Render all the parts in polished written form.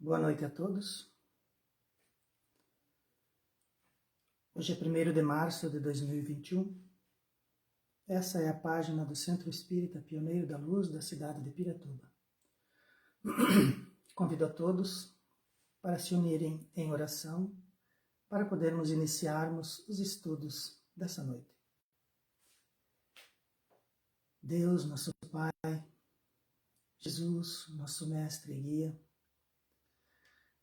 Boa noite a todos. Hoje é 1º de março de 2021. Essa é a página do Centro Espírita Pioneiro da Luz da cidade de Piratuba. Convido a todos para se unirem em oração para podermos iniciarmos os estudos dessa noite. Deus, nosso Pai, Jesus, nosso Mestre e Guia,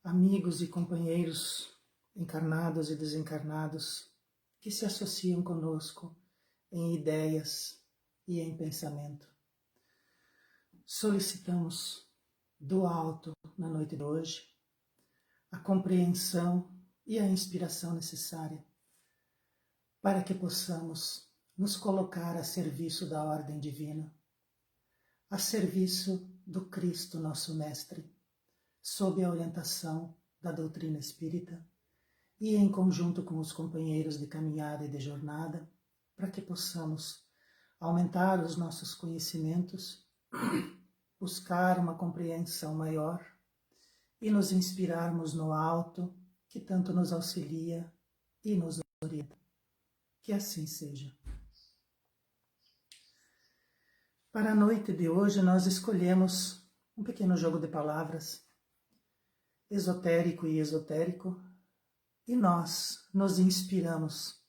amigos e companheiros encarnados e desencarnados que se associam conosco em ideias e em pensamento. Solicitamos do alto, na noite de hoje, a compreensão e a inspiração necessária para que possamos nos colocar a serviço da ordem divina, a serviço do Cristo, nosso Mestre, sob a orientação da doutrina espírita e em conjunto com os companheiros de caminhada e de jornada, para que possamos aumentar os nossos conhecimentos, buscar uma compreensão maior e nos inspirarmos no alto, que tanto nos auxilia e nos orienta. Que assim seja. Para a noite de hoje, nós escolhemos um pequeno jogo de palavras, esotérico e esotérico, e nós nos inspiramos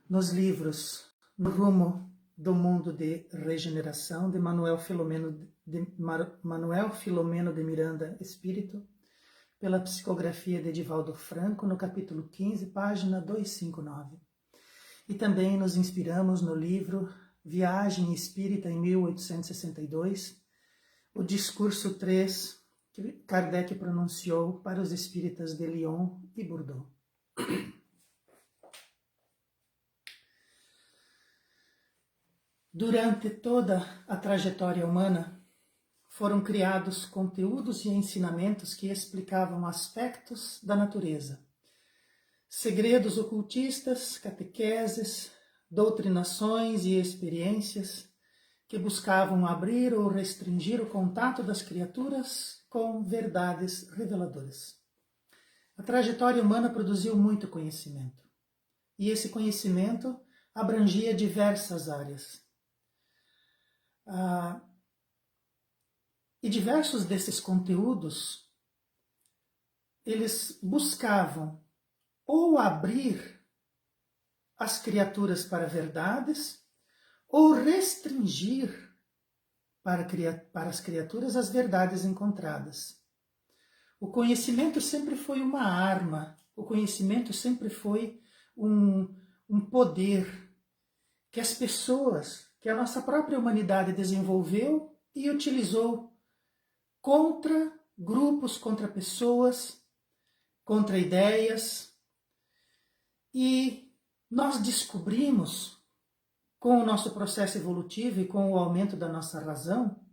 nos livros No Rumo do Mundo de Regeneração, de Manuel Filomeno de Miranda Espírito, pela psicografia de Divaldo Franco, no capítulo 15, página 259. E também nos inspiramos no livro Viagem Espírita em 1862, o discurso 3, que Kardec pronunciou para os espíritas de Lyon e Bordeaux. Durante toda a trajetória humana, foram criados conteúdos e ensinamentos que explicavam aspectos da natureza, segredos ocultistas, catequeses, doutrinações e experiências que buscavam abrir ou restringir o contato das criaturas com verdades reveladoras. A trajetória humana produziu muito conhecimento, e esse conhecimento abrangia diversas áreas. E diversos desses conteúdos, eles buscavam ou abrir as criaturas para verdades, ou restringir para as criaturas as verdades encontradas. O conhecimento sempre foi uma arma, o conhecimento sempre foi um poder que as pessoas, que a nossa própria humanidade desenvolveu e utilizou contra grupos, contra pessoas, contra ideias. E nós descobrimos, com o nosso processo evolutivo e com o aumento da nossa razão,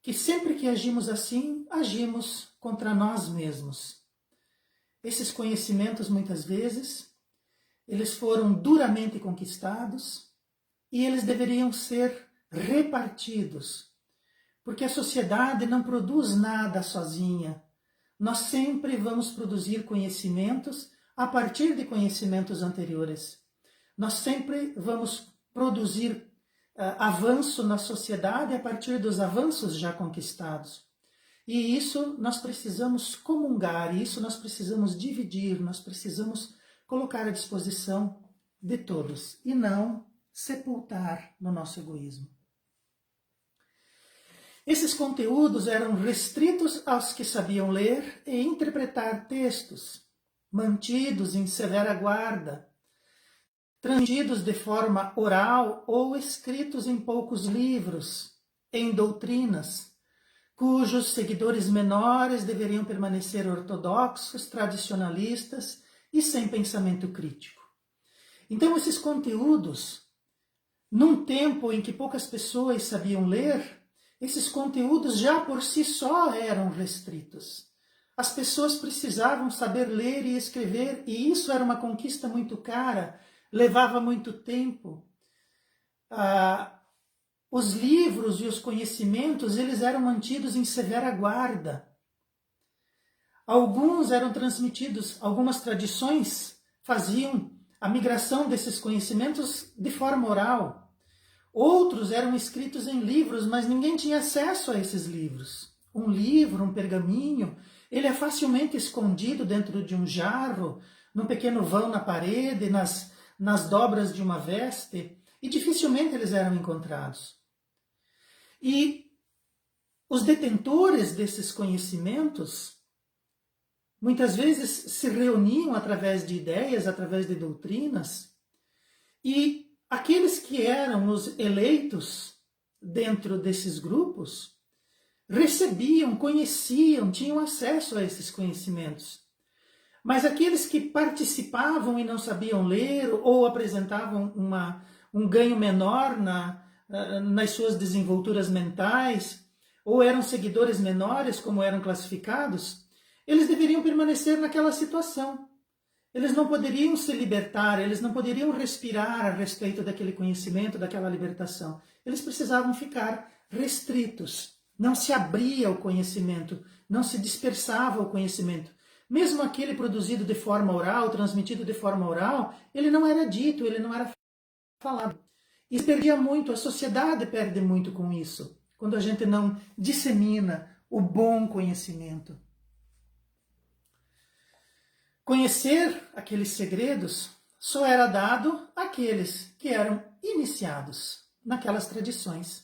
que sempre que agimos assim, agimos contra nós mesmos. Esses conhecimentos, muitas vezes, eles foram duramente conquistados e eles deveriam ser repartidos, porque a sociedade não produz nada sozinha. Nós sempre vamos produzir conhecimentos a partir de conhecimentos anteriores. Nós sempre vamos produzir avanço na sociedade a partir dos avanços já conquistados. E isso nós precisamos comungar, isso nós precisamos dividir, nós precisamos colocar à disposição de todos e não sepultar no nosso egoísmo. Esses conteúdos eram restritos aos que sabiam ler e interpretar textos, mantidos em severa guarda, transmitidos de forma oral ou escritos em poucos livros, em doutrinas, cujos seguidores menores deveriam permanecer ortodoxos, tradicionalistas e sem pensamento crítico. Então, esses conteúdos, num tempo em que poucas pessoas sabiam ler, esses conteúdos já por si só eram restritos. As pessoas precisavam saber ler e escrever, e isso era uma conquista muito cara, levava muito tempo. Os livros e os conhecimentos, eles eram mantidos em severa guarda. Alguns eram transmitidos, algumas tradições faziam a migração desses conhecimentos de forma oral. Outros eram escritos em livros, mas ninguém tinha acesso a esses livros. Um livro, um pergaminho, ele é facilmente escondido dentro de um jarro, num pequeno vão na parede, nas dobras de uma veste, e dificilmente eles eram encontrados. E os detentores desses conhecimentos muitas vezes se reuniam através de ideias, através de doutrinas, e aqueles que eram os eleitos dentro desses grupos recebiam, conheciam, tinham acesso a esses conhecimentos. Mas aqueles que participavam e não sabiam ler ou apresentavam um ganho menor nas suas desenvolturas mentais, ou eram seguidores menores, como eram classificados, eles deveriam permanecer naquela situação. Eles não poderiam se libertar, eles não poderiam respirar a respeito daquele conhecimento, daquela libertação. Eles precisavam ficar restritos. Não se abria o conhecimento, não se dispersava o conhecimento. Mesmo aquele produzido de forma oral, transmitido de forma oral, ele não era dito, ele não era falado. E perdia muito, a sociedade perde muito com isso, quando a gente não dissemina o bom conhecimento. Conhecer aqueles segredos só era dado àqueles que eram iniciados naquelas tradições.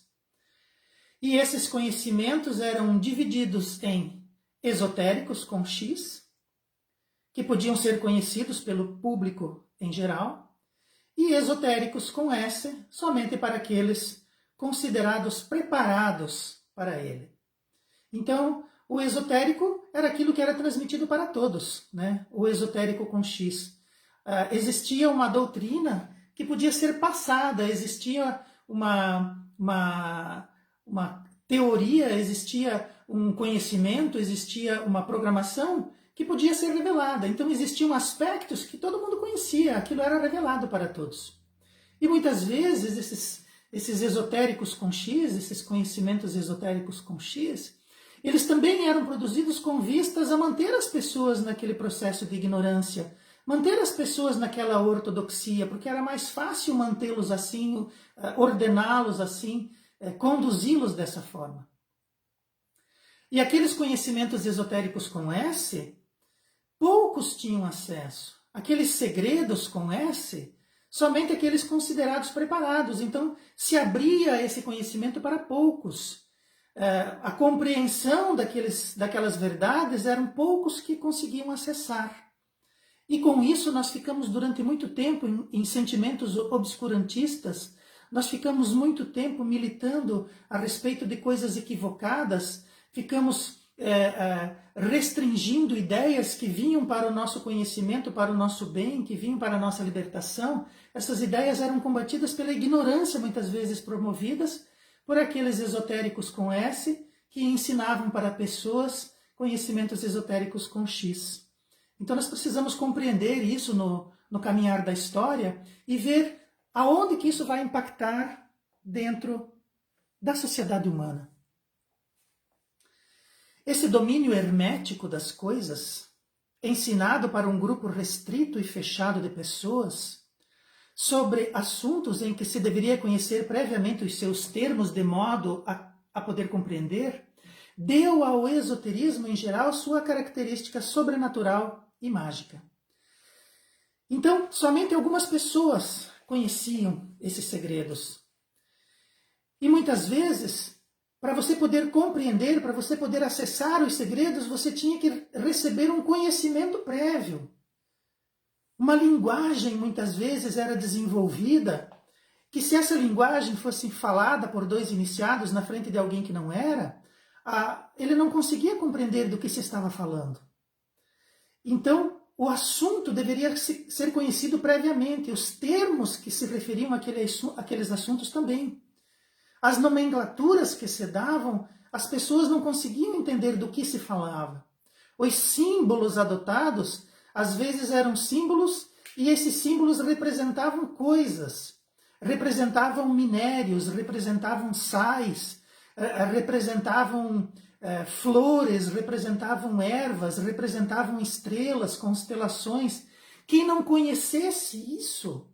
E esses conhecimentos eram divididos em esotéricos com X, que podiam ser conhecidos pelo público em geral, e esotéricos com S, somente para aqueles considerados preparados para ele. Então, o esotérico era aquilo que era transmitido para todos, né? O esotérico com X. Existia uma doutrina que podia ser passada, existia uma teoria, existia um conhecimento, existia uma programação que podia ser revelada. Então existiam aspectos que todo mundo conhecia, aquilo era revelado para todos. E muitas vezes esses esotéricos com X, esses conhecimentos esotéricos com X, eles também eram produzidos com vistas a manter as pessoas naquele processo de ignorância, manter as pessoas naquela ortodoxia, porque era mais fácil mantê-los assim, ordená-los assim, conduzi-los dessa forma. E aqueles conhecimentos esotéricos com S, poucos tinham acesso. Aqueles segredos com S, somente aqueles considerados preparados. Então, se abria esse conhecimento para poucos. A compreensão daquelas verdades eram poucos que conseguiam acessar. E com isso nós ficamos durante muito tempo em sentimentos obscurantistas, nós ficamos muito tempo militando a respeito de coisas equivocadas, ficamos restringindo ideias que vinham para o nosso conhecimento, para o nosso bem, que vinham para a nossa libertação. Essas ideias eram combatidas pela ignorância, muitas vezes promovidas por aqueles esotéricos com S, que ensinavam para pessoas conhecimentos esotéricos com X. Então nós precisamos compreender isso no caminhar da história e ver aonde que isso vai impactar dentro da sociedade humana. Esse domínio hermético das coisas, ensinado para um grupo restrito e fechado de pessoas, sobre assuntos em que se deveria conhecer previamente os seus termos de modo a poder compreender, deu ao esoterismo em geral sua característica sobrenatural e mágica. Então, somente algumas pessoas conheciam esses segredos. E muitas vezes, para você poder compreender, para você poder acessar os segredos, você tinha que receber um conhecimento prévio. Uma linguagem, muitas vezes, era desenvolvida, que se essa linguagem fosse falada por dois iniciados na frente de alguém que não era, ele não conseguia compreender do que se estava falando. Então, o assunto deveria ser conhecido previamente, os termos que se referiam àqueles assuntos também. As nomenclaturas que se davam, as pessoas não conseguiam entender do que se falava. Os símbolos adotados, às vezes eram símbolos, e esses símbolos representavam coisas, representavam minérios, representavam sais, representavam flores, representavam ervas, representavam estrelas, constelações. Quem não conhecesse isso,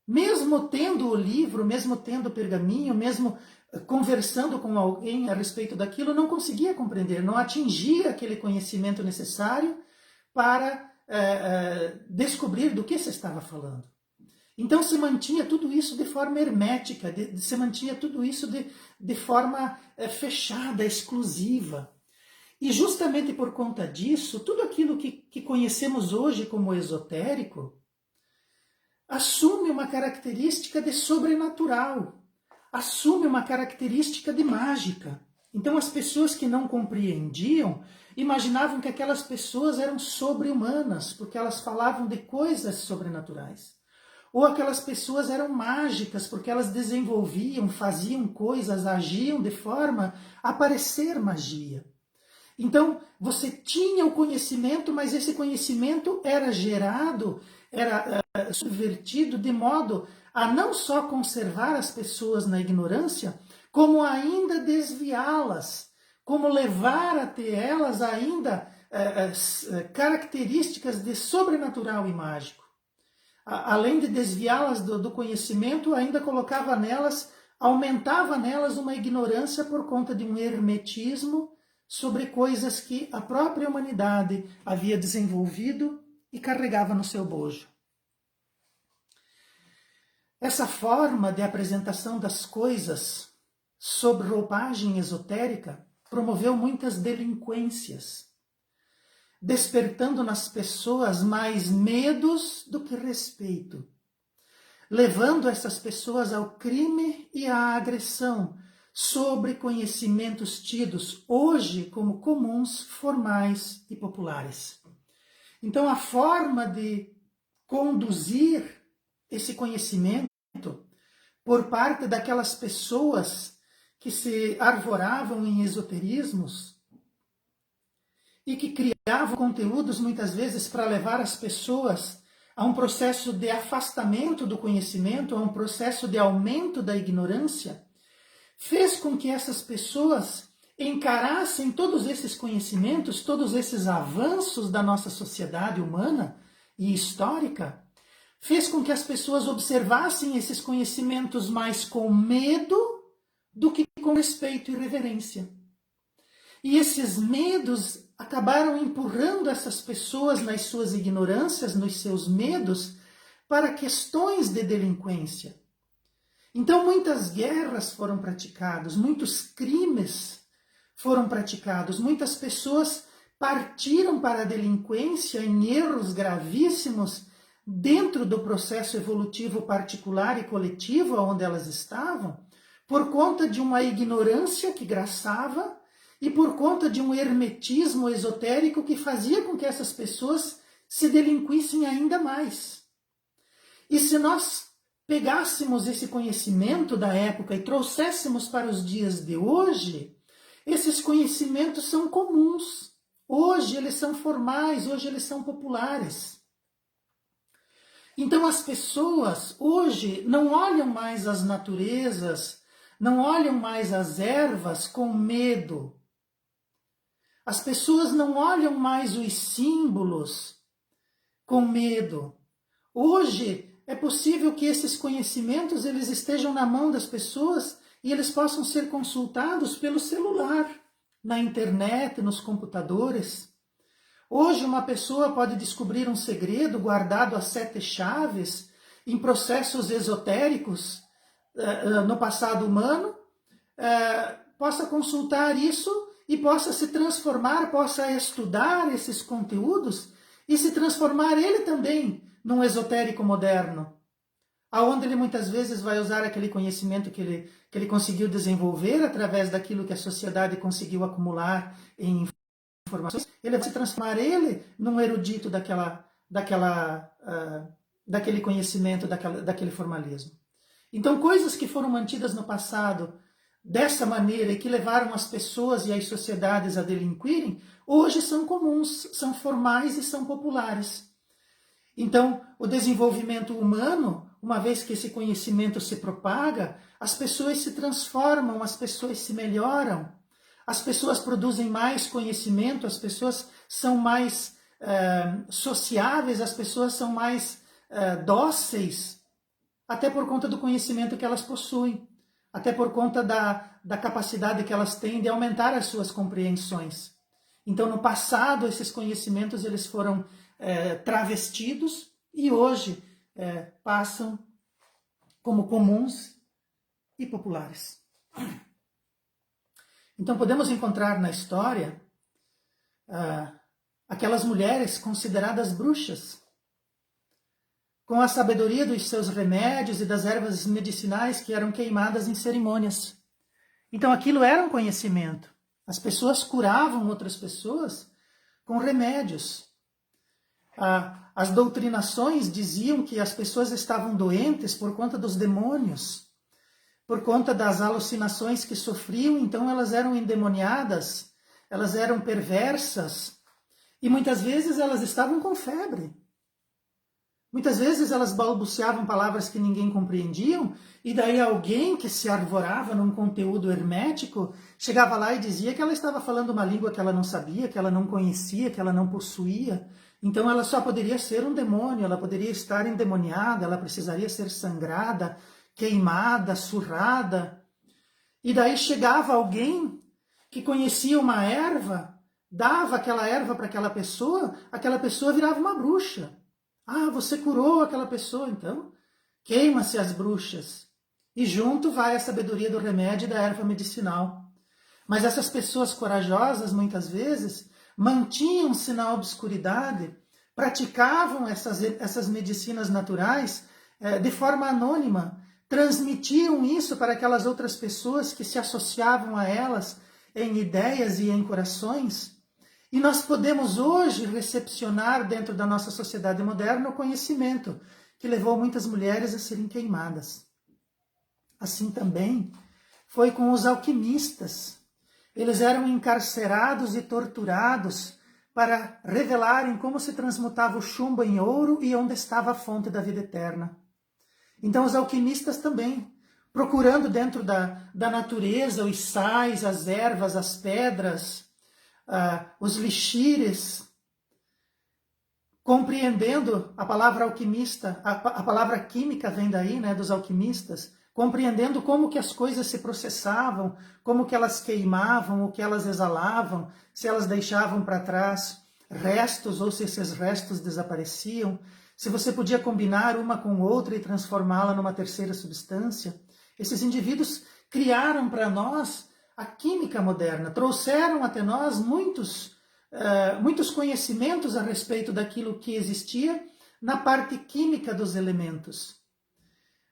mesmo tendo o livro, mesmo tendo o pergaminho, mesmo conversando com alguém a respeito daquilo, não conseguia compreender, não atingia aquele conhecimento necessário para descobrir do que se estava falando. Então se mantinha tudo isso de forma hermética, se mantinha tudo isso de forma fechada, exclusiva. E justamente por conta disso, tudo aquilo que conhecemos hoje como esotérico assume uma característica de sobrenatural, assume uma característica de mágica. Então as pessoas que não compreendiam imaginavam que aquelas pessoas eram sobre-humanas, porque elas falavam de coisas sobrenaturais. Ou aquelas pessoas eram mágicas, porque elas desenvolviam, faziam coisas, agiam de forma a parecer magia. Então, você tinha o conhecimento, mas esse conhecimento era gerado, era subvertido de modo a não só conservar as pessoas na ignorância, como ainda desviá-las, como levar até elas ainda características de sobrenatural e mágico. Além de desviá-las do conhecimento, ainda colocava nelas, aumentava nelas uma ignorância por conta de um hermetismo sobre coisas que a própria humanidade havia desenvolvido e carregava no seu bojo. Essa forma de apresentação das coisas sob roupagem esotérica promoveu muitas delinquências, despertando nas pessoas mais medos do que respeito, levando essas pessoas ao crime e à agressão sobre conhecimentos tidos hoje como comuns, formais e populares. Então, a forma de conduzir esse conhecimento por parte daquelas pessoas que se arvoravam em esoterismos e que criavam conteúdos muitas vezes para levar as pessoas a um processo de afastamento do conhecimento, a um processo de aumento da ignorância, fez com que essas pessoas encarassem todos esses conhecimentos, todos esses avanços da nossa sociedade humana e histórica, fez com que as pessoas observassem esses conhecimentos mais com medo do que com respeito e reverência. E esses medos acabaram empurrando essas pessoas nas suas ignorâncias, nos seus medos, para questões de delinquência. Então muitas guerras foram praticadas, muitos crimes foram praticados, muitas pessoas partiram para a delinquência em erros gravíssimos dentro do processo evolutivo particular e coletivo onde elas estavam, por conta de uma ignorância que graçava e por conta de um hermetismo esotérico que fazia com que essas pessoas se delinquissem ainda mais. E se nós pegássemos esse conhecimento da época e trouxéssemos para os dias de hoje, esses conhecimentos são comuns. Hoje eles são formais, hoje eles são populares. Então as pessoas hoje não olham mais as naturezas, não olham mais as ervas com medo. As pessoas não olham mais os símbolos com medo. Hoje é possível que esses conhecimentos eles estejam na mão das pessoas e eles possam ser consultados pelo celular, na internet, nos computadores. Hoje uma pessoa pode descobrir um segredo guardado a 7 chaves em processos esotéricos no passado humano, possa consultar isso e possa se transformar, possa estudar esses conteúdos e se transformar ele também num esotérico moderno, aonde ele muitas vezes vai usar aquele conhecimento que ele conseguiu desenvolver através daquilo que a sociedade conseguiu acumular em informações, ele vai se transformar ele num erudito daquele conhecimento, daquele formalismo. Então, coisas que foram mantidas no passado dessa maneira e que levaram as pessoas e as sociedades a delinquirem, hoje são comuns, são formais e são populares. Então, o desenvolvimento humano, uma vez que esse conhecimento se propaga, as pessoas se transformam, as pessoas se melhoram, as pessoas produzem mais conhecimento, as pessoas são mais sociáveis, as pessoas são mais dóceis, até por conta do conhecimento que elas possuem, até por conta da capacidade que elas têm de aumentar as suas compreensões. Então, no passado, esses conhecimentos eles foram travestidos e hoje passam como comuns e populares. Então, podemos encontrar na história aquelas mulheres consideradas bruxas, com a sabedoria dos seus remédios e das ervas medicinais que eram queimadas em cerimônias. Então, aquilo era um conhecimento. As pessoas curavam outras pessoas com remédios. As doutrinações diziam que as pessoas estavam doentes por conta dos demônios, por conta das alucinações que sofriam, então elas eram endemoniadas, elas eram perversas, e muitas vezes elas estavam com febre. Muitas vezes elas balbuciavam palavras que ninguém compreendiam, e daí alguém que se arvorava num conteúdo hermético chegava lá e dizia que ela estava falando uma língua que ela não sabia, que ela não conhecia, que ela não possuía. Então ela só poderia ser um demônio, ela poderia estar endemoniada, ela precisaria ser sangrada, queimada, surrada. E daí chegava alguém que conhecia uma erva, dava aquela erva para aquela pessoa virava uma bruxa. Ah, você curou aquela pessoa, então queima-se as bruxas. E junto vai a sabedoria do remédio e da erva medicinal. Mas essas pessoas corajosas, muitas vezes, mantinham-se na obscuridade, praticavam essas medicinas naturais de forma anônima, transmitiam isso para aquelas outras pessoas que se associavam a elas em ideias e em corações. E nós podemos hoje recepcionar dentro da nossa sociedade moderna o conhecimento que levou muitas mulheres a serem queimadas. Assim também foi com os alquimistas. Eles eram encarcerados e torturados para revelarem como se transmutava o chumbo em ouro e onde estava a fonte da vida eterna. Então os alquimistas também, procurando dentro da natureza os sais, as ervas, as pedras, os lixires, compreendendo a palavra alquimista, a palavra química vem daí, né, dos alquimistas, compreendendo como que as coisas se processavam, como que elas queimavam, o que elas exalavam, se elas deixavam para trás restos ou se esses restos desapareciam, se você podia combinar uma com outra e transformá-la numa terceira substância. Esses indivíduos criaram para nós a química moderna, trouxeram até nós muitos conhecimentos a respeito daquilo que existia na parte química dos elementos.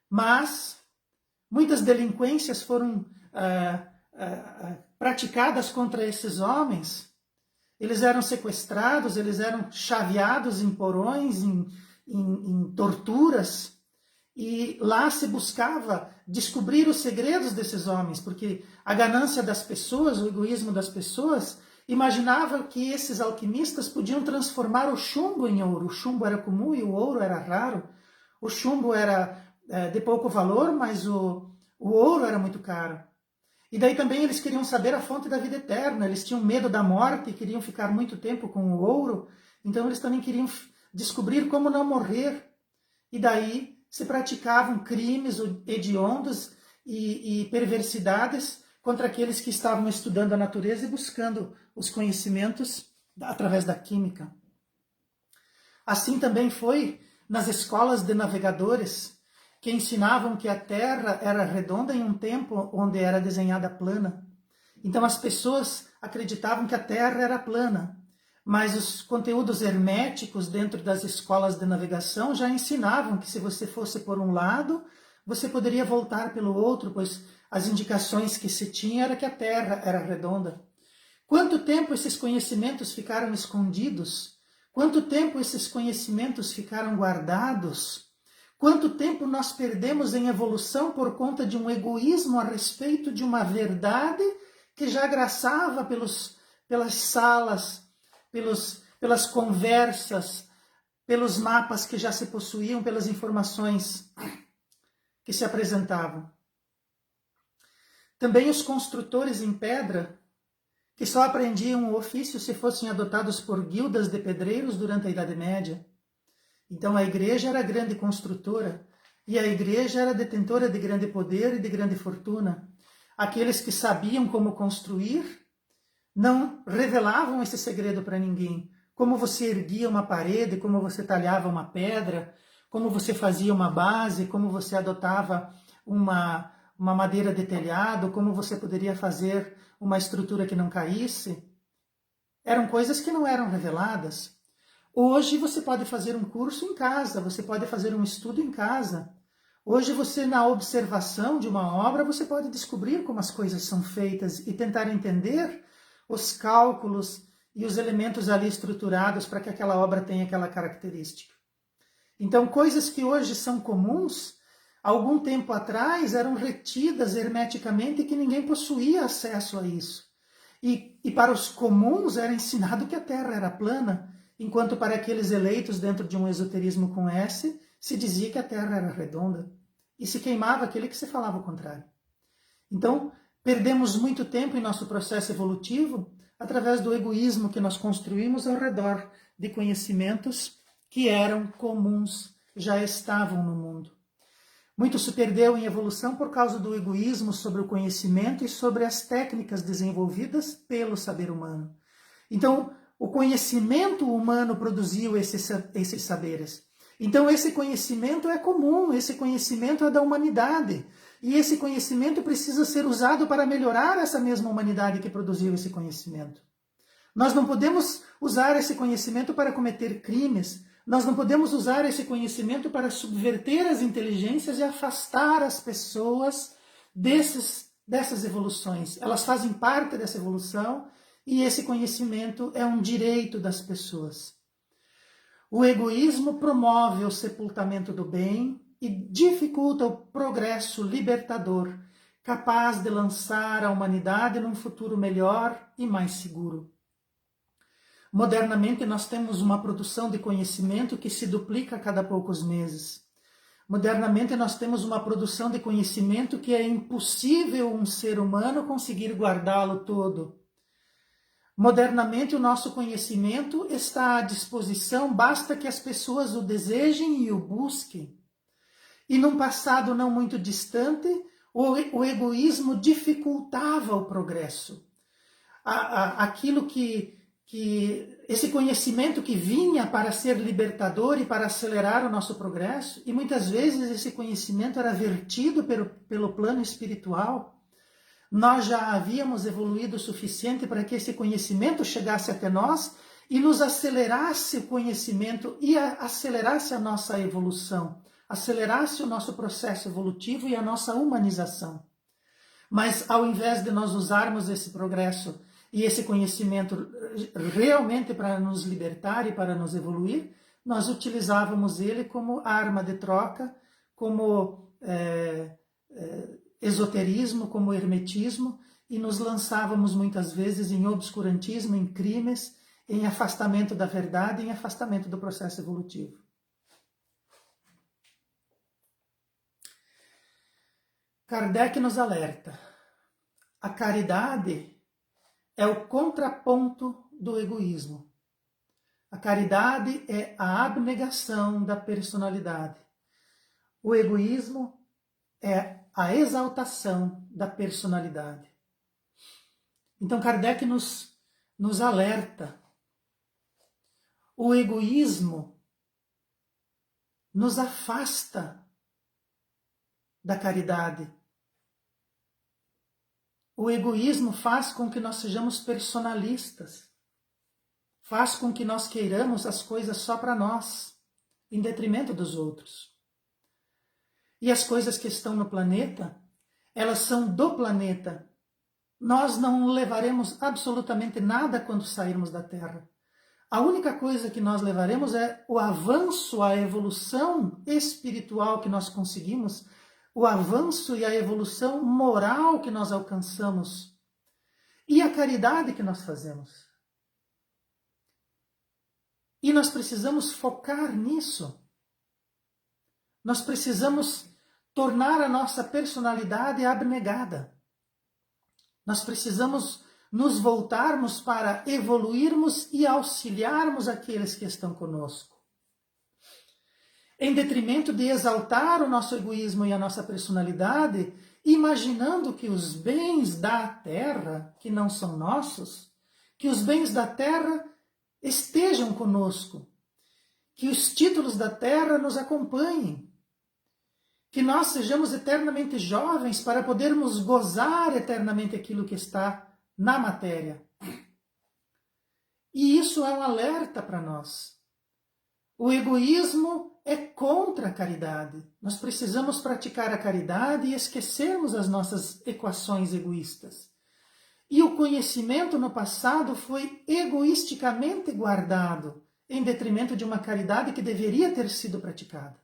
Mas muitas delinquências foram praticadas contra esses homens. Eles eram sequestrados, eles eram chaveados em porões, em torturas, e lá se buscava descobrir os segredos desses homens, porque a ganância das pessoas, o egoísmo das pessoas, imaginava que esses alquimistas podiam transformar o chumbo em ouro. O chumbo era comum e o ouro era raro. O chumbo era de pouco valor, mas o ouro era muito caro. E daí também eles queriam saber a fonte da vida eterna, eles tinham medo da morte e queriam ficar muito tempo com o ouro, então eles também queriam descobrir como não morrer. E daí se praticavam crimes hediondos e perversidades contra aqueles que estavam estudando a natureza e buscando os conhecimentos através da química. Assim também foi nas escolas de navegadores, que ensinavam que a Terra era redonda em um tempo onde era desenhada plana. Então as pessoas acreditavam que a Terra era plana, mas os conteúdos herméticos dentro das escolas de navegação já ensinavam que se você fosse por um lado, você poderia voltar pelo outro, pois as indicações que se tinha era que a Terra era redonda. Quanto tempo esses conhecimentos ficaram escondidos? Quanto tempo esses conhecimentos ficaram guardados? Quanto tempo nós perdemos em evolução por conta de um egoísmo a respeito de uma verdade que já graçava pelas salas, pelas conversas, pelos mapas que já se possuíam, pelas informações que se apresentavam. Também os construtores em pedra que só aprendiam o ofício se fossem adotados por guildas de pedreiros durante a Idade Média. Então a igreja era grande construtora, e a igreja era detentora de grande poder e de grande fortuna. Aqueles que sabiam como construir não revelavam esse segredo para ninguém. Como você erguia uma parede, como você talhava uma pedra, como você fazia uma base, como você adotava uma madeira de telhado, como você poderia fazer uma estrutura que não caísse. Eram coisas que não eram reveladas. Hoje você pode fazer um curso em casa, você pode fazer um estudo em casa. Hoje você, na observação de uma obra, você pode descobrir como as coisas são feitas e tentar entender os cálculos e os elementos ali estruturados para que aquela obra tenha aquela característica. Então, coisas que hoje são comuns, algum tempo atrás eram retidas hermeticamente e que ninguém possuía acesso a isso. E para os comuns era ensinado que a Terra era plana, enquanto para aqueles eleitos dentro de um esoterismo com S, se dizia que a Terra era redonda. E se queimava aquele que se falava o contrário. Então, perdemos muito tempo em nosso processo evolutivo através do egoísmo que nós construímos ao redor de conhecimentos que eram comuns, já estavam no mundo. Muito se perdeu em evolução por causa do egoísmo sobre o conhecimento e sobre as técnicas desenvolvidas pelo saber humano. Então, o conhecimento humano produziu esses saberes. Então, esse conhecimento é comum, esse conhecimento é da humanidade. E esse conhecimento precisa ser usado para melhorar essa mesma humanidade que produziu esse conhecimento. Nós não podemos usar esse conhecimento para cometer crimes, nós não podemos usar esse conhecimento para subverter as inteligências e afastar as pessoas dessas evoluções. Elas fazem parte dessa evolução e esse conhecimento é um direito das pessoas. O egoísmo promove o sepultamento do bem e dificulta o progresso libertador, capaz de lançar a humanidade num futuro melhor e mais seguro. Modernamente, nós temos uma produção de conhecimento que se duplica a cada poucos meses. Modernamente, nós temos uma produção de conhecimento que é impossível um ser humano conseguir guardá-lo todo. Modernamente, o nosso conhecimento está à disposição, basta que as pessoas o desejem e o busquem. E num passado não muito distante, o egoísmo dificultava o progresso. Aquilo esse conhecimento que vinha para ser libertador e para acelerar o nosso progresso, e muitas vezes esse conhecimento era vertido pelo plano espiritual. Nós já havíamos evoluído o suficiente para que esse conhecimento chegasse até nós e nos acelerasse o conhecimento e acelerasse a nossa evolução, acelerasse o nosso processo evolutivo e a nossa humanização. Mas ao invés de nós usarmos esse progresso e esse conhecimento realmente para nos libertar e para nos evoluir, nós utilizávamos ele como arma de troca, como esoterismo, como hermetismo, e nos lançávamos muitas vezes em obscurantismo, em crimes, em afastamento da verdade, em afastamento do processo evolutivo. Kardec nos alerta. A caridade é o contraponto do egoísmo. A caridade é a abnegação da personalidade. O egoísmo é a exaltação da personalidade. Então Kardec nos alerta. O egoísmo nos afasta da caridade. O egoísmo faz com que nós sejamos personalistas. Faz com que nós queiramos as coisas só para nós, em detrimento dos outros. E as coisas que estão no planeta, elas são do planeta. Nós não levaremos absolutamente nada quando sairmos da Terra. A única coisa que nós levaremos é o avanço, a evolução espiritual que nós conseguimos, o avanço e a evolução moral que nós alcançamos e a caridade que nós fazemos. E nós precisamos focar nisso. Nós precisamos tornar a nossa personalidade abnegada. Nós precisamos nos voltarmos para evoluirmos e auxiliarmos aqueles que estão conosco. Em detrimento de exaltar o nosso egoísmo e a nossa personalidade, imaginando que os bens da terra, que não são nossos, que os bens da terra estejam conosco, que os títulos da terra nos acompanhem, que nós sejamos eternamente jovens para podermos gozar eternamente aquilo que está na matéria. E isso é um alerta para nós. O egoísmo é contra a caridade. Nós precisamos praticar a caridade e esquecermos as nossas equações egoístas. E o conhecimento no passado foi egoisticamente guardado, em detrimento de uma caridade que deveria ter sido praticada.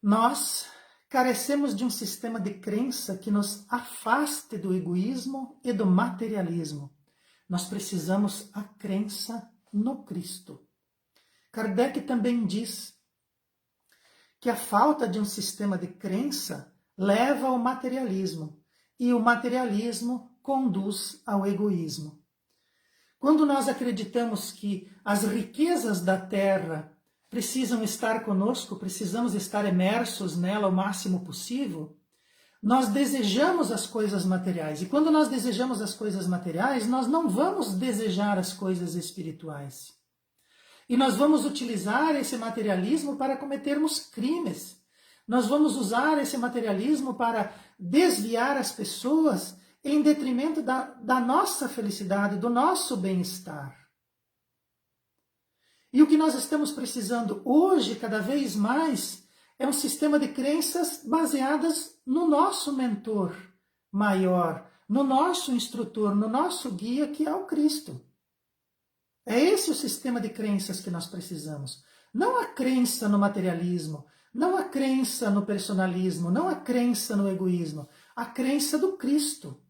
Nós carecemos de um sistema de crença que nos afaste do egoísmo e do materialismo. Nós precisamos a crença no Cristo. Kardec também diz que a falta de um sistema de crença leva ao materialismo, e o materialismo conduz ao egoísmo. Quando nós acreditamos que as riquezas da terra precisam estar conosco, precisamos estar imersos nela o máximo possível, nós desejamos as coisas materiais. E quando nós desejamos as coisas materiais, nós não vamos desejar as coisas espirituais. E nós vamos utilizar esse materialismo para cometermos crimes. Nós vamos usar esse materialismo para desviar as pessoas em detrimento da nossa felicidade, do nosso bem-estar. E o que nós estamos precisando hoje, cada vez mais, é um sistema de crenças baseadas no nosso mentor maior, no nosso instrutor, no nosso guia, que é o Cristo. É esse o sistema de crenças que nós precisamos. Não a crença no materialismo, não a crença no personalismo, não a crença no egoísmo, a crença do Cristo,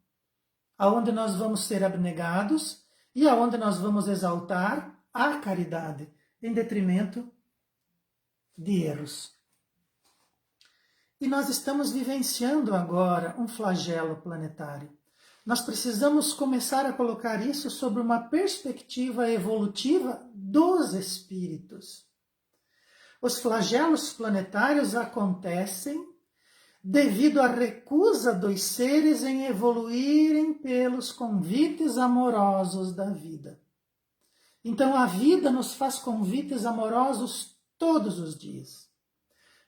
aonde nós vamos ser abnegados e aonde nós vamos exaltar a caridade, em detrimento de erros. E nós estamos vivenciando agora um flagelo planetário. Nós precisamos começar a colocar isso sobre uma perspectiva evolutiva dos espíritos. Os flagelos planetários acontecem devido à recusa dos seres em evoluírem pelos convites amorosos da vida. Então a vida nos faz convites amorosos todos os dias.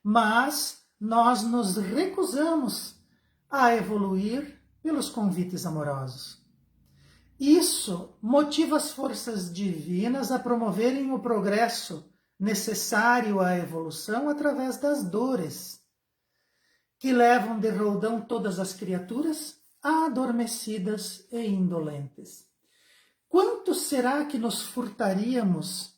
Mas nós nos recusamos a evoluir pelos convites amorosos. Isso motiva as forças divinas a promoverem o progresso necessário à evolução através das dores, que levam de roldão todas as criaturas adormecidas e indolentes. Quanto será que nos furtaríamos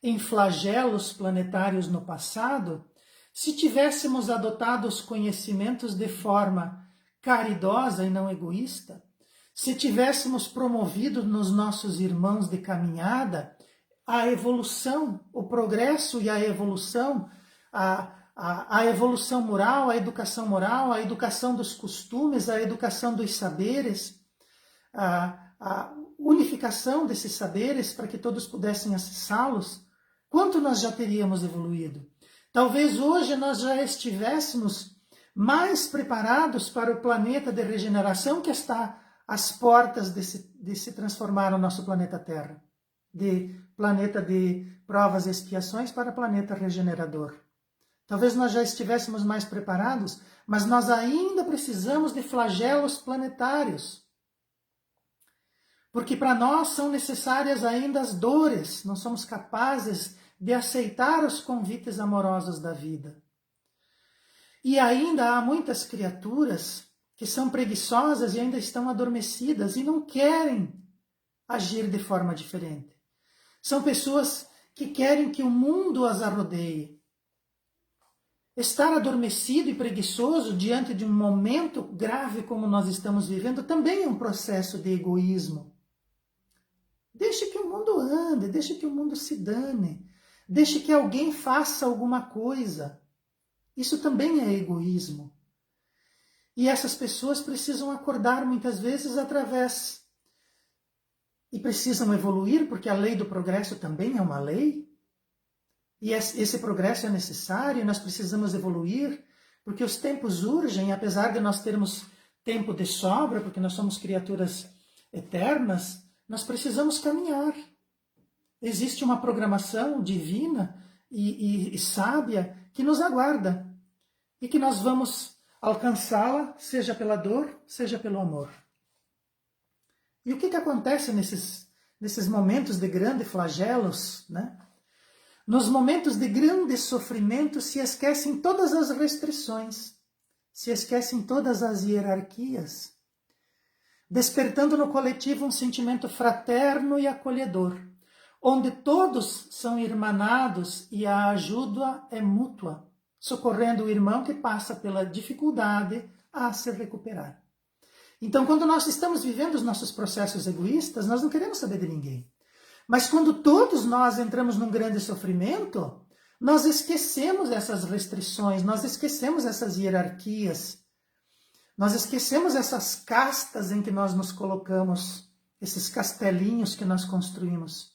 em flagelos planetários no passado se tivéssemos adotado os conhecimentos de forma caridosa e não egoísta? Se tivéssemos promovido nos nossos irmãos de caminhada a evolução, o progresso e a evolução, a evolução moral, a educação dos costumes, a educação dos saberes, a unificação desses saberes para que todos pudessem acessá-los, quanto nós já teríamos evoluído? Talvez hoje nós já estivéssemos mais preparados para o planeta de regeneração que está às portas de se transformar o nosso planeta Terra, de planeta de provas e expiações para planeta regenerador. Talvez nós já estivéssemos mais preparados, mas nós ainda precisamos de flagelos planetários. Porque para nós são necessárias ainda as dores, não somos capazes de aceitar os convites amorosos da vida. E ainda há muitas criaturas que são preguiçosas e ainda estão adormecidas e não querem agir de forma diferente. São pessoas que querem que o mundo as arrodeie. Estar adormecido e preguiçoso diante de um momento grave como nós estamos vivendo também é um processo de egoísmo. Deixe que o mundo ande, deixe que o mundo se dane, deixe que alguém faça alguma coisa. Isso também é egoísmo. E essas pessoas precisam acordar muitas vezes e precisam evoluir, porque a lei do progresso também é uma lei. E esse progresso é necessário, nós precisamos evoluir, porque os tempos urgem, apesar de nós termos tempo de sobra, porque nós somos criaturas eternas, nós precisamos caminhar. Existe uma programação divina e sábia que nos aguarda e que nós vamos alcançá-la, seja pela dor, seja pelo amor. E o que acontece nesses momentos de grandes flagelos, né? Nos momentos de grande sofrimento se esquecem todas as restrições, se esquecem todas as hierarquias, despertando no coletivo um sentimento fraterno e acolhedor, onde todos são irmanados e a ajuda é mútua, socorrendo o irmão que passa pela dificuldade a se recuperar. Então, quando nós estamos vivendo os nossos processos egoístas, nós não queremos saber de ninguém. Mas quando todos nós entramos num grande sofrimento, nós esquecemos essas restrições, nós esquecemos essas hierarquias, nós esquecemos essas castas em que nós nos colocamos, esses castelinhos que nós construímos.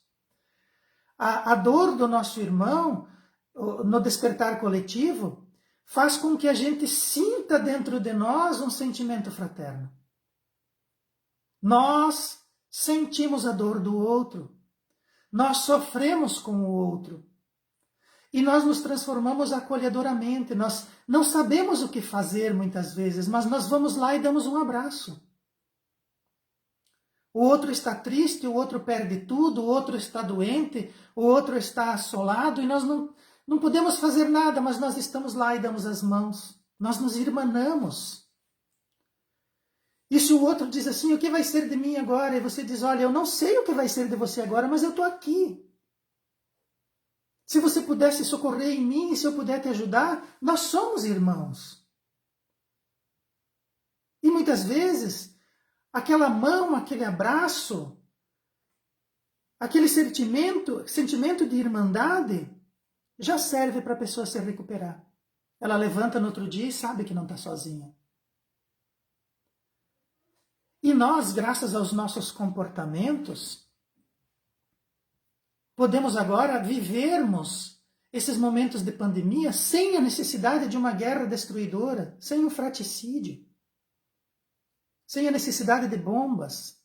A dor do nosso irmão, no despertar coletivo, faz com que a gente sinta dentro de nós um sentimento fraterno. Nós sentimos a dor do outro. Nós sofremos com o outro e nós nos transformamos acolhedoramente. Nós não sabemos o que fazer muitas vezes, mas nós vamos lá e damos um abraço. O outro está triste, o outro perde tudo, o outro está doente, o outro está assolado e nós não podemos fazer nada, mas nós estamos lá e damos as mãos. Nós nos irmanamos. E se o outro diz assim, o que vai ser de mim agora? E você diz, olha, eu não sei o que vai ser de você agora, mas eu estou aqui. Se você pudesse socorrer em mim, e se eu puder te ajudar, nós somos irmãos. E muitas vezes, aquela mão, aquele abraço, aquele sentimento de irmandade, já serve para a pessoa se recuperar. Ela levanta no outro dia e sabe que não está sozinha. E nós, graças aos nossos comportamentos, podemos agora vivermos esses momentos de pandemia sem a necessidade de uma guerra destruidora, sem um fratricídio, sem a necessidade de bombas.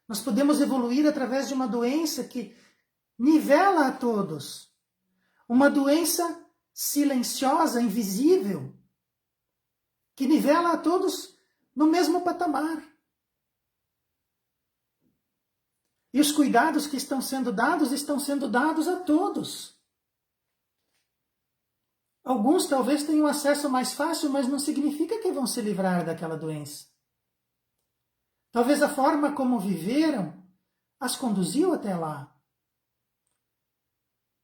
Nós podemos evoluir através de uma doença que nivela a todos, uma doença silenciosa, invisível, que nivela a todos no mesmo patamar. E os cuidados que estão sendo dados a todos. Alguns talvez tenham acesso mais fácil, mas não significa que vão se livrar daquela doença. Talvez a forma como viveram as conduziu até lá.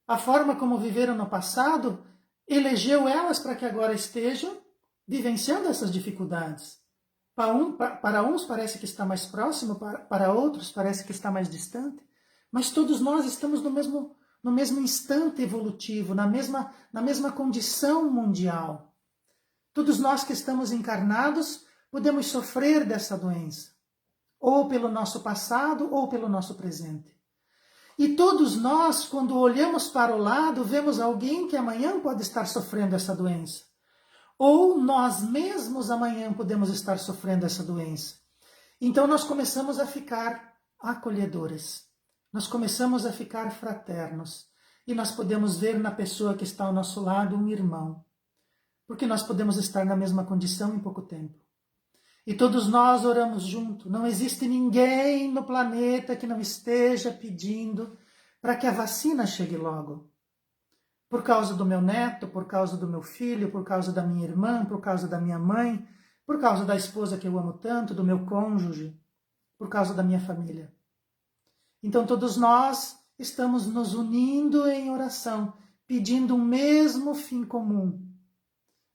A forma como viveram no passado elegeu elas para que agora estejam vivenciando essas dificuldades. Para uns parece que está mais próximo, para outros parece que está mais distante, mas todos nós estamos no mesmo instante evolutivo, na mesma condição mundial. Todos nós que estamos encarnados podemos sofrer dessa doença, ou pelo nosso passado ou pelo nosso presente. E todos nós, quando olhamos para o lado, vemos alguém que amanhã pode estar sofrendo essa doença. Ou nós mesmos amanhã podemos estar sofrendo essa doença. Então nós começamos a ficar acolhedores. Nós começamos a ficar fraternos. E nós podemos ver na pessoa que está ao nosso lado um irmão. Porque nós podemos estar na mesma condição em pouco tempo. E todos nós oramos junto. Não existe ninguém no planeta que não esteja pedindo para que a vacina chegue logo. Por causa do meu neto, por causa do meu filho, por causa da minha irmã, por causa da minha mãe, por causa da esposa que eu amo tanto, do meu cônjuge, por causa da minha família. Então todos nós estamos nos unindo em oração, pedindo um mesmo fim comum,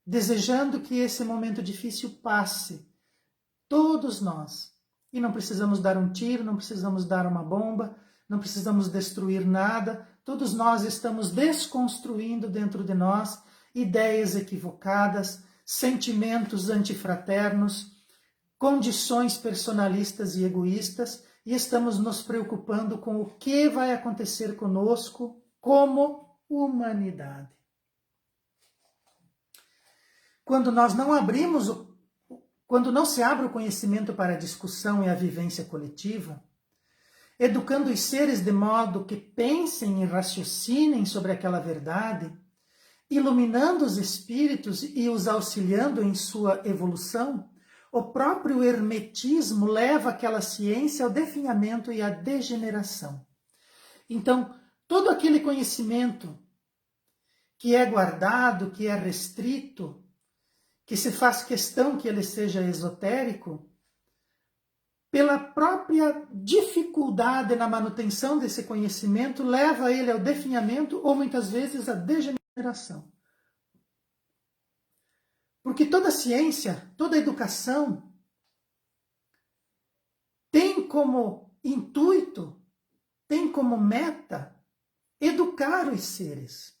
desejando que esse momento difícil passe. Todos nós. E não precisamos dar um tiro, não precisamos dar uma bomba, não precisamos destruir nada. Todos nós estamos desconstruindo dentro de nós ideias equivocadas, sentimentos antifraternos, condições personalistas e egoístas, e estamos nos preocupando com o que vai acontecer conosco como humanidade. Quando nós não abrimos, quando não se abre o conhecimento para a discussão e a vivência coletiva, educando os seres de modo que pensem e raciocinem sobre aquela verdade, iluminando os espíritos e os auxiliando em sua evolução, o próprio hermetismo leva aquela ciência ao definhamento e à degeneração. Então, todo aquele conhecimento que é guardado, que é restrito, que se faz questão que ele seja esotérico, pela própria dificuldade na manutenção desse conhecimento, leva ele ao definhamento ou muitas vezes à degeneração. Porque toda ciência, toda educação tem como intuito, tem como meta educar os seres.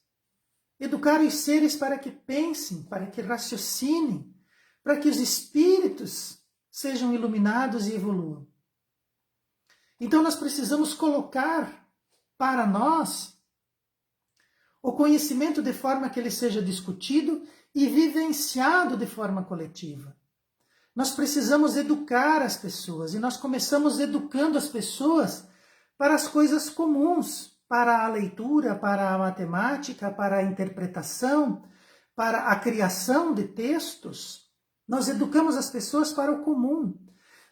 Educar os seres para que pensem, para que raciocinem, para que os espíritos sejam iluminados e evoluam. Então nós precisamos colocar para nós o conhecimento de forma que ele seja discutido e vivenciado de forma coletiva. Nós precisamos educar as pessoas e nós começamos educando as pessoas para as coisas comuns, para a leitura, para a matemática, para a interpretação, para a criação de textos. Nós educamos as pessoas para o comum.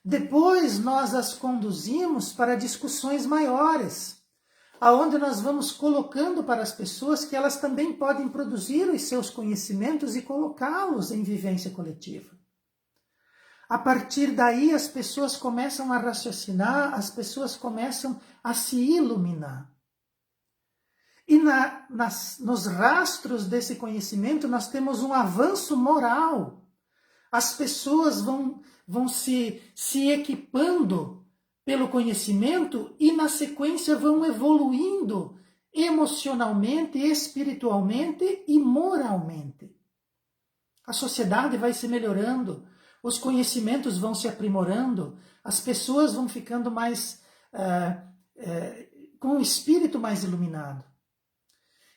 Depois nós as conduzimos para discussões maiores, aonde nós vamos colocando para as pessoas que elas também podem produzir os seus conhecimentos e colocá-los em vivência coletiva. A partir daí as pessoas começam a raciocinar, as pessoas começam a se iluminar. E nos rastros desse conhecimento nós temos um avanço moral. As pessoas vão se equipando pelo conhecimento e, na sequência, vão evoluindo emocionalmente, espiritualmente e moralmente. A sociedade vai se melhorando, os conhecimentos vão se aprimorando, as pessoas vão ficando mais com o espírito mais iluminado.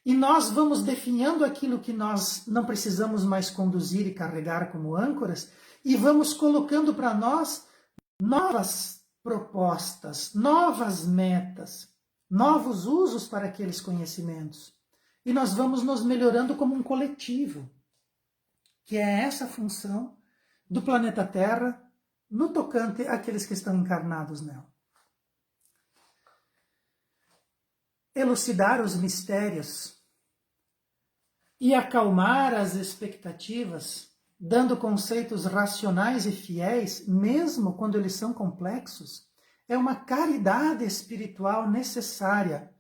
E nós vamos definhando aquilo que nós não precisamos mais conduzir e carregar como âncoras e vamos colocando para nós novas propostas, novas metas, novos usos para aqueles conhecimentos. E nós vamos nos melhorando como um coletivo, que é essa função do planeta Terra no tocante àqueles que estão encarnados nela. Elucidar os mistérios e acalmar as expectativas, dando conceitos racionais e fiéis, mesmo quando eles são complexos, é uma caridade espiritual necessária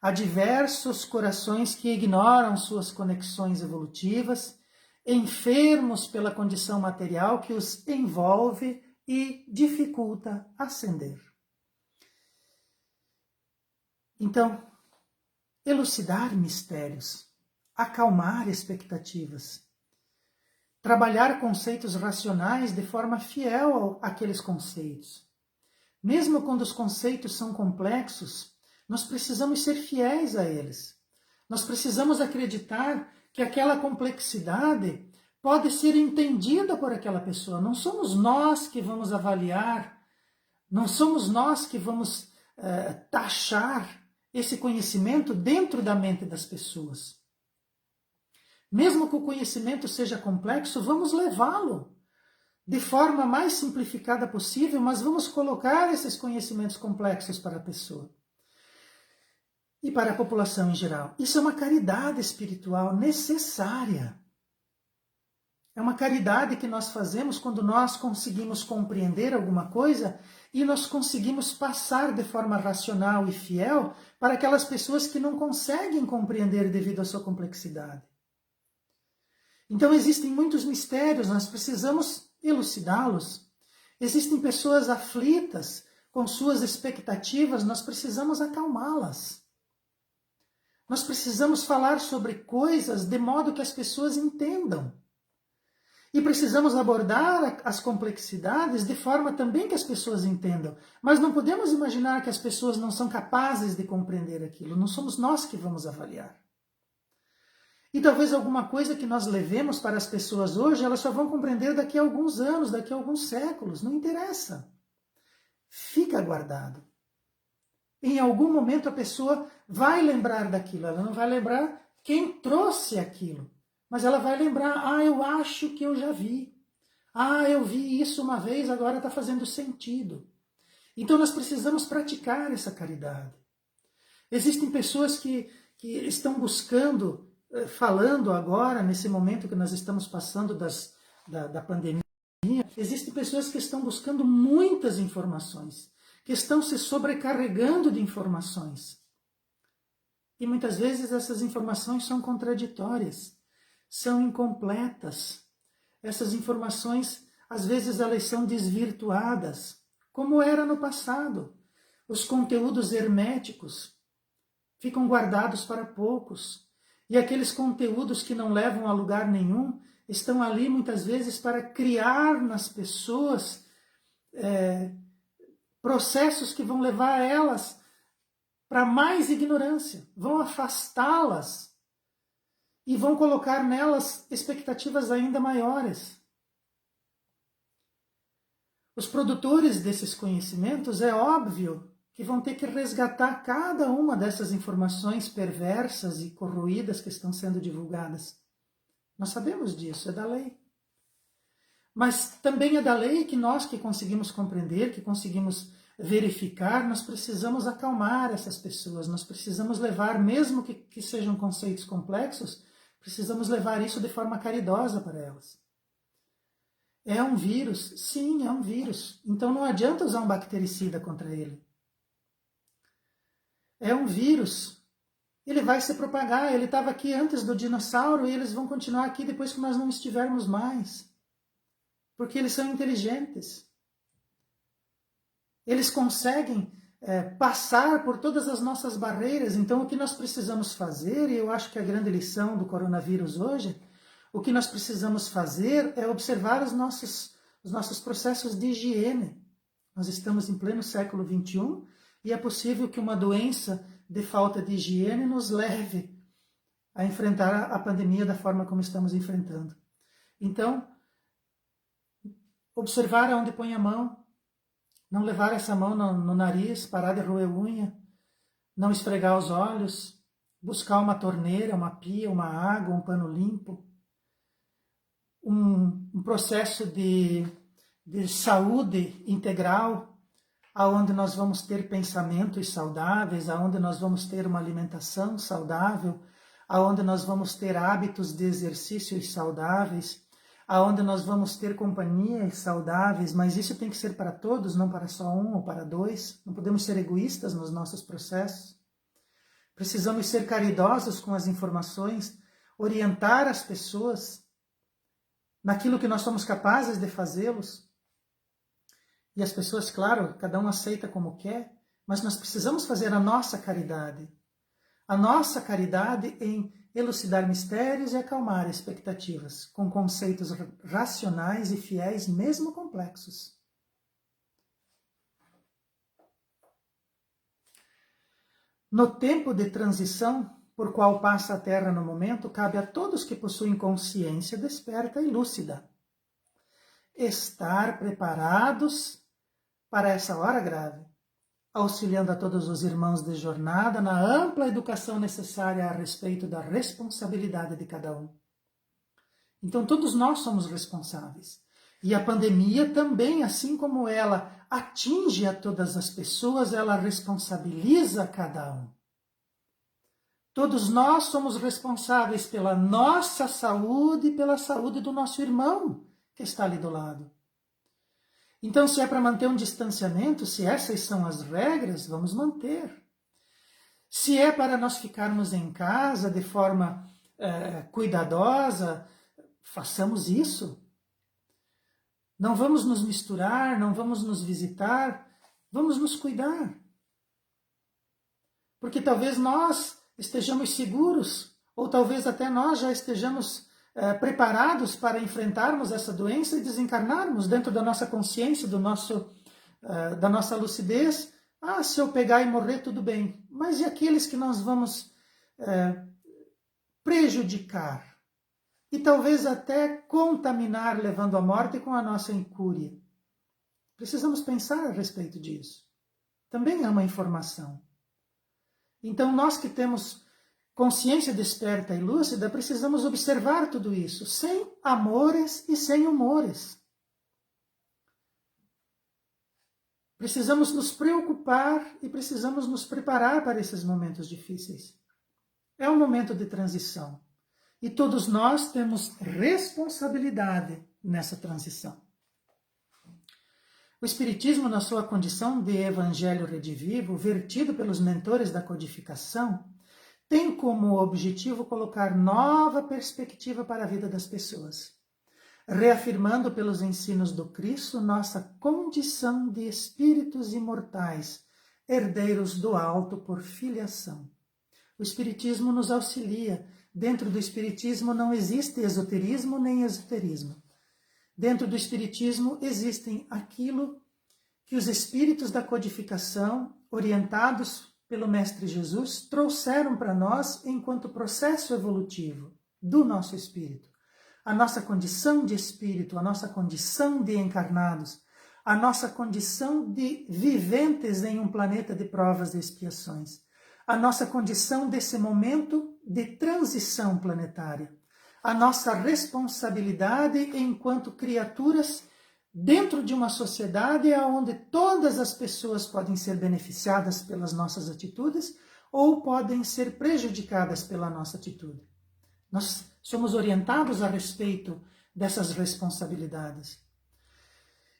a diversos corações que ignoram suas conexões evolutivas, enfermos pela condição material que os envolve e dificulta ascender. Então, elucidar mistérios, acalmar expectativas, trabalhar conceitos racionais de forma fiel àqueles conceitos. Mesmo quando os conceitos são complexos, nós precisamos ser fiéis a eles. Nós precisamos acreditar que aquela complexidade pode ser entendida por aquela pessoa. Não somos nós que vamos avaliar, não somos nós que vamos taxar esse conhecimento dentro da mente das pessoas. Mesmo que o conhecimento seja complexo, vamos levá-lo de forma mais simplificada possível, mas vamos colocar esses conhecimentos complexos para a pessoa e para a população em geral. Isso é uma caridade espiritual necessária. É uma caridade que nós fazemos quando nós conseguimos compreender alguma coisa e nós conseguimos passar de forma racional e fiel para aquelas pessoas que não conseguem compreender devido à sua complexidade. Então existem muitos mistérios, nós precisamos elucidá-los. Existem pessoas aflitas com suas expectativas, nós precisamos acalmá-las. Nós precisamos falar sobre coisas de modo que as pessoas entendam. E precisamos abordar as complexidades de forma também que as pessoas entendam. Mas não podemos imaginar que as pessoas não são capazes de compreender aquilo. Não somos nós que vamos avaliar. E talvez alguma coisa que nós levemos para as pessoas hoje, elas só vão compreender daqui a alguns anos, daqui a alguns séculos. Não interessa. Fica guardado. Em algum momento a pessoa vai lembrar daquilo. Ela não vai lembrar quem trouxe aquilo. Mas ela vai lembrar, eu acho que eu já vi. Eu vi isso uma vez, agora está fazendo sentido. Então nós precisamos praticar essa caridade. Existem pessoas que estão buscando, falando agora, nesse momento que nós estamos passando da pandemia, existem pessoas que estão buscando muitas informações, que estão se sobrecarregando de informações. E muitas vezes essas informações são contraditórias, são incompletas. Essas informações, às vezes, elas são desvirtuadas, como era no passado. Os conteúdos herméticos ficam guardados para poucos. E aqueles conteúdos que não levam a lugar nenhum estão ali, muitas vezes, para criar nas pessoas processos que vão levar elas para mais ignorância, vão afastá-las e vão colocar nelas expectativas ainda maiores. Os produtores desses conhecimentos, é óbvio que vão ter que resgatar cada uma dessas informações perversas e corroídas que estão sendo divulgadas. Nós sabemos disso, é da lei. Mas também é da lei que nós que conseguimos compreender, que conseguimos verificar, nós precisamos acalmar essas pessoas, nós precisamos levar, mesmo que sejam conceitos complexos, precisamos levar isso de forma caridosa para elas. É um vírus? Sim, é um vírus. Então não adianta usar um bactericida contra ele. É um vírus. Ele vai se propagar. Ele estava aqui antes do dinossauro e eles vão continuar aqui depois que nós não estivermos mais. Porque eles são inteligentes. Eles conseguem passar por todas as nossas barreiras. Então o que nós precisamos fazer, e eu acho que a grande lição do coronavírus hoje, o que nós precisamos fazer é observar os nossos processos de higiene. Nós estamos em pleno século XXI e é possível que uma doença de falta de higiene nos leve a enfrentar a pandemia da forma como estamos enfrentando. Então, observar aonde põe a mão, não levar essa mão no nariz, parar de roer unha, não esfregar os olhos, buscar uma torneira, uma pia, uma água, um pano limpo, um processo de saúde integral, aonde nós vamos ter pensamentos saudáveis, aonde nós vamos ter uma alimentação saudável, aonde nós vamos ter hábitos de exercícios saudáveis, aonde nós vamos ter companhias saudáveis, mas isso tem que ser para todos, não para só um ou para dois. Não podemos ser egoístas nos nossos processos. Precisamos ser caridosos com as informações, orientar as pessoas naquilo que nós somos capazes de fazê-los. E as pessoas, claro, cada um aceita como quer, mas nós precisamos fazer a nossa caridade. A nossa caridade em elucidar mistérios e acalmar expectativas, com conceitos racionais e fiéis, mesmo complexos. No tempo de transição por qual passa a Terra no momento, cabe a todos que possuem consciência desperta e lúcida estar preparados para essa hora grave, auxiliando a todos os irmãos de jornada na ampla educação necessária a respeito da responsabilidade de cada um. Então todos nós somos responsáveis. E a pandemia também, assim como ela atinge a todas as pessoas, ela responsabiliza cada um. Todos nós somos responsáveis pela nossa saúde e pela saúde do nosso irmão que está ali do lado. Então, se é para manter um distanciamento, se essas são as regras, vamos manter. Se é para nós ficarmos em casa de forma cuidadosa, façamos isso. Não vamos nos misturar, não vamos nos visitar, vamos nos cuidar. Porque talvez nós estejamos seguros, ou talvez até nós já estejamos preparados para enfrentarmos essa doença e desencarnarmos dentro da nossa consciência, da nossa lucidez. Ah, se eu pegar e morrer, tudo bem. Mas e aqueles que nós vamos prejudicar? E talvez até contaminar, levando à morte com a nossa incúria. Precisamos pensar a respeito disso. Também é uma informação. Então, nós que temos consciência desperta e lúcida, precisamos observar tudo isso, sem amores e sem humores. Precisamos nos preocupar e precisamos nos preparar para esses momentos difíceis. É um momento de transição. E todos nós temos responsabilidade nessa transição. O Espiritismo, na sua condição de evangelho redivivo, vertido pelos mentores da codificação, tem como objetivo colocar nova perspectiva para a vida das pessoas, reafirmando pelos ensinos do Cristo nossa condição de espíritos imortais, herdeiros do alto por filiação. O Espiritismo nos auxilia. Dentro do Espiritismo não existe esoterismo nem esoterismo. Dentro do Espiritismo existem aquilo que os espíritos da codificação, orientados pelo Mestre Jesus, trouxeram para nós enquanto processo evolutivo do nosso espírito. A nossa condição de espírito, a nossa condição de encarnados, a nossa condição de viventes em um planeta de provas e expiações, a nossa condição desse momento de transição planetária, a nossa responsabilidade enquanto criaturas dentro de uma sociedade onde todas as pessoas podem ser beneficiadas pelas nossas atitudes ou podem ser prejudicadas pela nossa atitude. Nós somos orientados a respeito dessas responsabilidades.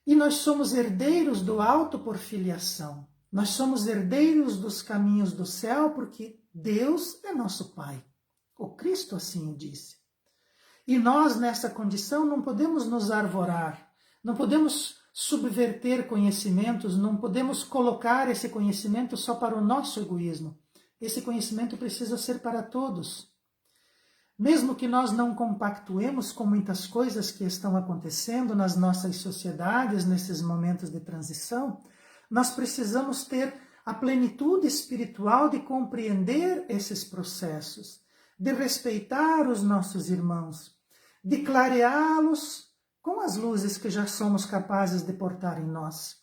E nós somos herdeiros do alto por filiação. Nós somos herdeiros dos caminhos do céu porque Deus é nosso Pai. O Cristo assim o disse. E nós, nessa condição, não podemos nos arvorar, não podemos subverter conhecimentos, não podemos colocar esse conhecimento só para o nosso egoísmo. Esse conhecimento precisa ser para todos. Mesmo que nós não compactuemos com muitas coisas que estão acontecendo nas nossas sociedades, nesses momentos de transição, nós precisamos ter a plenitude espiritual de compreender esses processos, de respeitar os nossos irmãos, de clareá-los com as luzes que já somos capazes de portar em nós,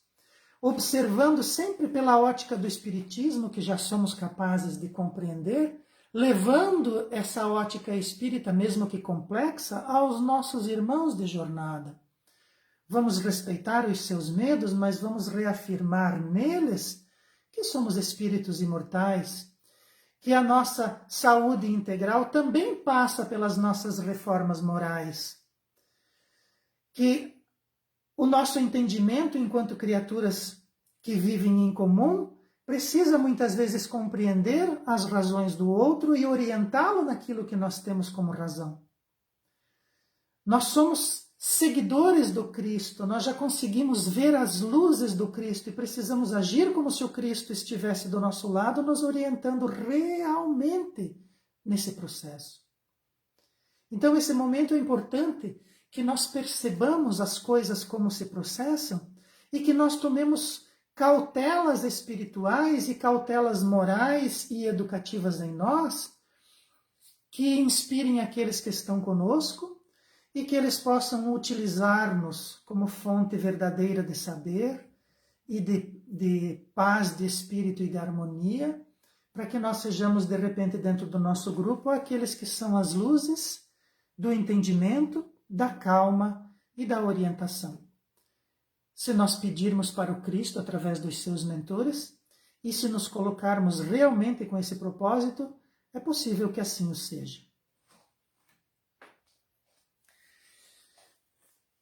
observando sempre pela ótica do Espiritismo, que já somos capazes de compreender, levando essa ótica espírita, mesmo que complexa, aos nossos irmãos de jornada. Vamos respeitar os seus medos, mas vamos reafirmar neles que somos espíritos imortais, que a nossa saúde integral também passa pelas nossas reformas morais, que o nosso entendimento enquanto criaturas que vivem em comum precisa muitas vezes compreender as razões do outro e orientá-lo naquilo que nós temos como razão. Nós somos seguidores do Cristo, nós já conseguimos ver as luzes do Cristo e precisamos agir como se o Cristo estivesse do nosso lado, nos orientando realmente nesse processo. Então, esse momento é importante que nós percebamos as coisas como se processam e que nós tomemos cautelas espirituais e cautelas morais e educativas em nós que inspirem aqueles que estão conosco e que eles possam utilizar-nos como fonte verdadeira de saber e de paz de espírito e de harmonia, para que nós sejamos, de repente, dentro do nosso grupo, aqueles que são as luzes do entendimento, da calma e da orientação. Se nós pedirmos para o Cristo através dos seus mentores, e se nos colocarmos realmente com esse propósito, é possível que assim o seja.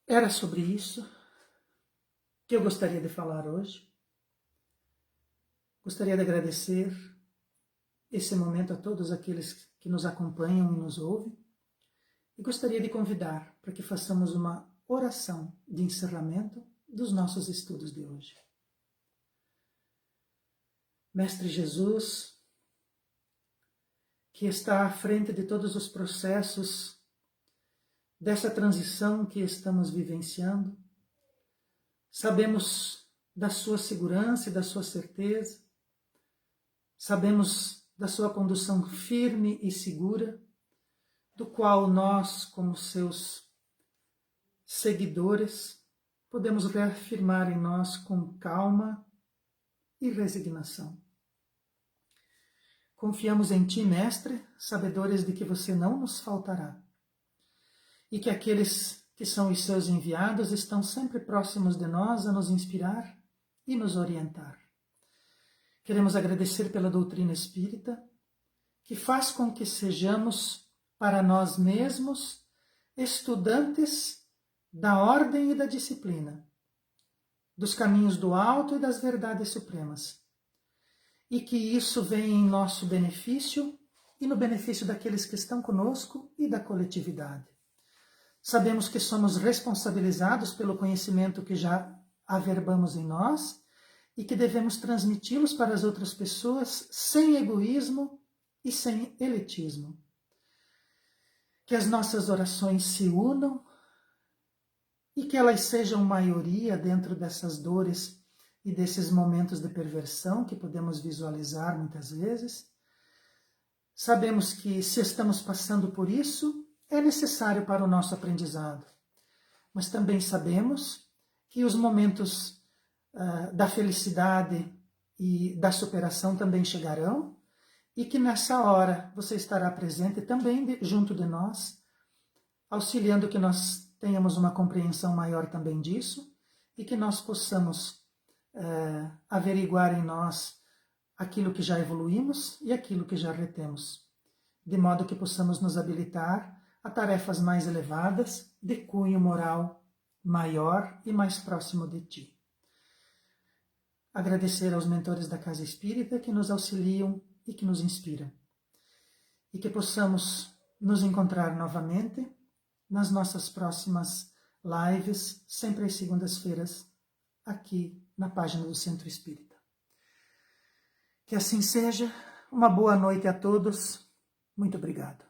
Era sobre isso que eu gostaria de falar hoje. Gostaria de agradecer esse momento a todos aqueles que nos acompanham e nos ouvem. E gostaria de convidar para que façamos uma oração de encerramento dos nossos estudos de hoje. Mestre Jesus, que está à frente de todos os processos dessa transição que estamos vivenciando. Sabemos da sua segurança e da sua certeza. Sabemos da sua condução firme e segura, do qual nós, como seus seguidores, podemos reafirmar em nós com calma e resignação. Confiamos em Ti, Mestre, sabedores de que você não nos faltará e que aqueles que são os seus enviados estão sempre próximos de nós a nos inspirar e nos orientar. Queremos agradecer pela doutrina espírita, que faz com que sejamos, para nós mesmos, estudantes da ordem e da disciplina, dos caminhos do alto e das verdades supremas, e que isso venha em nosso benefício e no benefício daqueles que estão conosco e da coletividade. Sabemos que somos responsabilizados pelo conhecimento que já averbamos em nós e que devemos transmiti-los para as outras pessoas sem egoísmo e sem elitismo. Que as nossas orações se unam e que elas sejam maioria dentro dessas dores e desses momentos de perversão que podemos visualizar muitas vezes. Sabemos que se estamos passando por isso, é necessário para o nosso aprendizado. Mas também sabemos que os momentos da felicidade e da superação também chegarão e que nessa hora você estará presente também junto de nós, auxiliando que nós tenhamos uma compreensão maior também disso e que nós possamos averiguar em nós aquilo que já evoluímos e aquilo que já retemos, de modo que possamos nos habilitar a tarefas mais elevadas, de cunho moral maior e mais próximo de Ti. Agradecer aos mentores da Casa Espírita que nos auxiliam e que nos inspiram. E que possamos nos encontrar novamente nas nossas próximas lives, sempre às segundas-feiras, aqui na página do Centro Espírita. Que assim seja. Uma boa noite a todos. Muito obrigado.